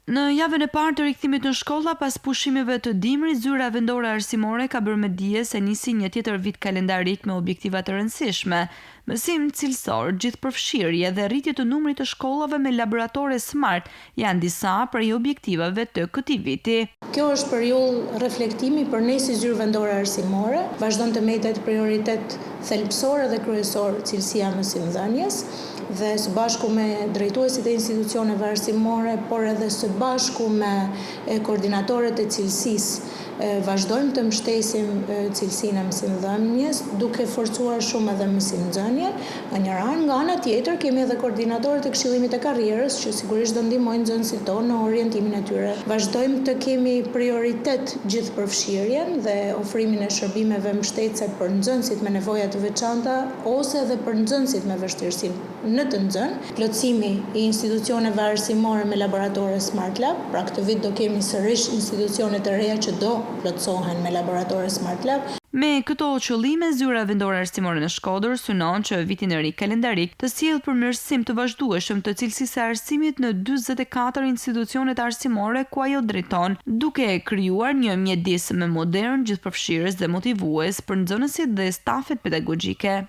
Në javën e parë të rikthimit në shkolla pas pushimeve të dimrit, zyra vendore arsimore ka bërë me dije se nisi një tjetër vit kalendarik me objektiva të rëndësishme, mësim cilësor, gjithëpërfshirje dhe rritje të numrit të shkollave me laboratore smart janë disa prej objektivave të këtij viti. Kjo është për ju reflektimi për ne si zyrë vendore arsimore, vazhdon të mbetet prioritet thelbësor dhe kryesor cilësia mësimdhënies dhe së bashku me drejtuesit e institucioneve arsimore, por edhe së bashku me koordinatorët e cilësisë, vazhdojmë të mbështesim cilësinë e mësimdhënies, duke forcuar shumë edhe mësimdhënien. Nga një anë, nga ana tjetër kemi edhe koordinatorët e këshillimit të karrierës, që sigurisht do ndihmojnë nxënësit tonë në orientimin e tyre. Vazhdojmë të kemi prioritet gjithëpërfshirjen dhe ofrimin e shërbimeve mbështetëse për nxënësit me nevoja të veçanta ose edhe për nxënësit me vështirësinë në të nxënë. Plotësimi i institucioneve arsimore me laboratore Smart Lab, pra këtë vit do kemi sërish institucione të reja që do plotësohen me laboratore Smart Lab. Me këto qëllime, zyra vendore arsimore në Shkodër synon që vitin e ri kalendarik të sjellë përmirësim të vazhdueshëm të cilësisë së arsimit në 44 institucionet arsimore ku ajo drejton, duke krijuar një mjedisëm modern, gjithëpërfshirës dhe motivues për nxënësit dhe stafet pedagogjike.